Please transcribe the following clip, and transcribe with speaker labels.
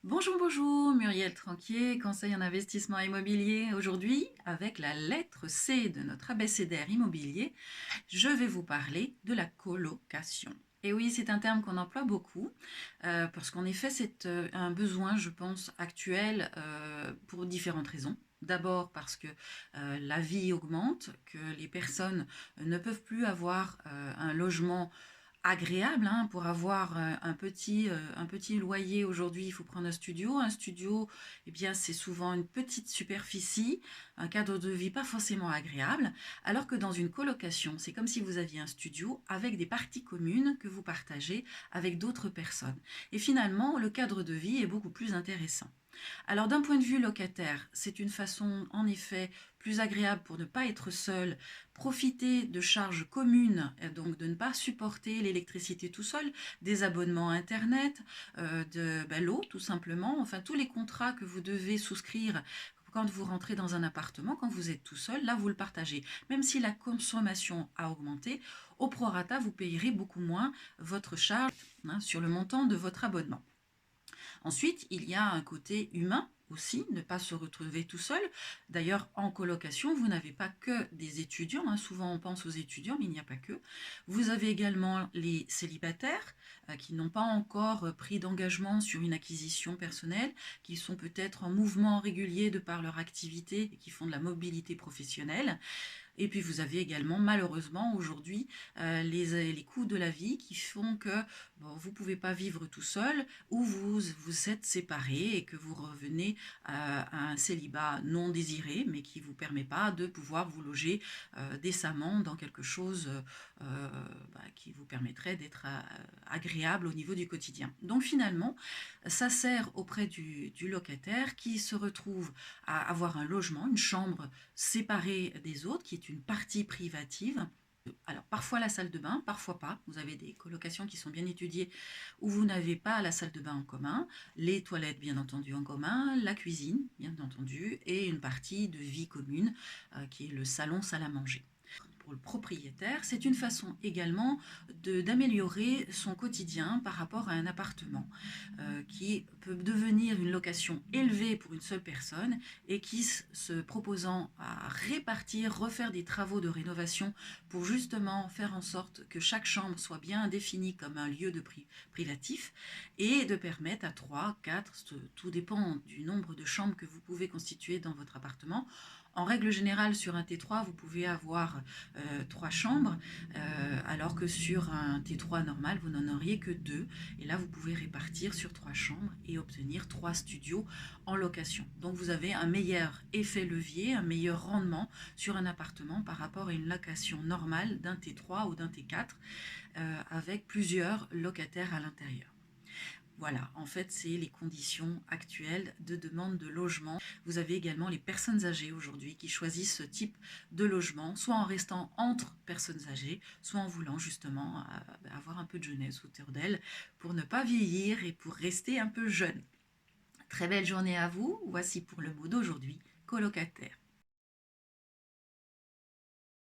Speaker 1: Bonjour, bonjour, Muriel Tranquier, conseil en investissement immobilier. Aujourd'hui, avec la lettre C de notre abécédaire immobilier, je vais vous parler de la colocation. Et oui, c'est un terme qu'on emploie beaucoup, parce qu'en effet, c'est un besoin, je pense, actuel pour différentes raisons. D'abord parce que la vie augmente, que les personnes ne peuvent plus avoir un logement agréable, hein, pour avoir un petit loyer. Aujourd'hui, il faut prendre un studio. Un studio, eh bien, c'est souvent une petite superficie, un cadre de vie pas forcément agréable, alors que dans une colocation, c'est comme si vous aviez un studio avec des parties communes que vous partagez avec d'autres personnes. Et finalement, le cadre de vie est beaucoup plus intéressant. Alors d'un point de vue locataire, c'est une façon en effet plus agréable pour ne pas être seul, profiter de charges communes, donc de ne pas supporter l'électricité tout seul, des abonnements Internet, de l'eau tout simplement, enfin tous les contrats que vous devez souscrire quand vous rentrez dans un appartement, quand vous êtes tout seul, là vous le partagez. Même si la consommation a augmenté, au prorata vous payerez beaucoup moins votre charge, hein, sur le montant de votre abonnement. Ensuite, il y a un côté humain aussi, ne pas se retrouver tout seul. D'ailleurs, en colocation, vous n'avez pas que des étudiants, hein. Souvent on pense aux étudiants, mais il n'y a pas que. Vous avez également les célibataires qui n'ont pas encore pris d'engagement sur une acquisition personnelle, qui sont peut-être en mouvement régulier de par leur activité et qui font de la mobilité professionnelle. Et puis vous avez également malheureusement aujourd'hui les coûts de la vie qui font que bon, vous ne pouvez pas vivre tout seul, ou vous êtes séparés et que vous revenez à un célibat non désiré, mais qui ne vous permet pas de pouvoir vous loger décemment dans quelque chose qui vous permettrait d'être agréable au niveau du quotidien. Donc finalement, ça sert auprès du locataire qui se retrouve à avoir un logement, une chambre séparée des autres, qui est une partie privative. Alors parfois la salle de bain, parfois pas. Vous avez des colocations qui sont bien étudiées où vous n'avez pas la salle de bain en commun, les toilettes bien entendu en commun, la cuisine bien entendu, et une partie de vie commune qui est le salon salle à manger. Pour le propriétaire, c'est une façon également d'améliorer son quotidien par rapport à un appartement qui peut devenir une location élevée pour une seule personne et qui, se proposant à répartir, refaire des travaux de rénovation pour justement faire en sorte que chaque chambre soit bien définie comme un lieu de privatif et de permettre à 3, 4, tout dépend du nombre de chambres que vous pouvez constituer dans votre appartement. En règle générale, sur un T3, vous pouvez avoir 3 chambres, alors que sur un T3 normal, vous n'en auriez que 2. Et là, vous pouvez répartir sur 3 chambres et obtenir 3 studios en location. Donc, vous avez un meilleur effet levier, un meilleur rendement sur un appartement par rapport à une location normale d'un T3 ou d'un T4 avec plusieurs locataires à l'intérieur. Voilà, en fait, c'est les conditions actuelles de demande de logement. Vous avez également les personnes âgées aujourd'hui qui choisissent ce type de logement, soit en restant entre personnes âgées, soit en voulant justement avoir un peu de jeunesse autour d'elles pour ne pas vieillir et pour rester un peu jeune. Très belle journée à vous. Voici pour le mot d'aujourd'hui, colocataire.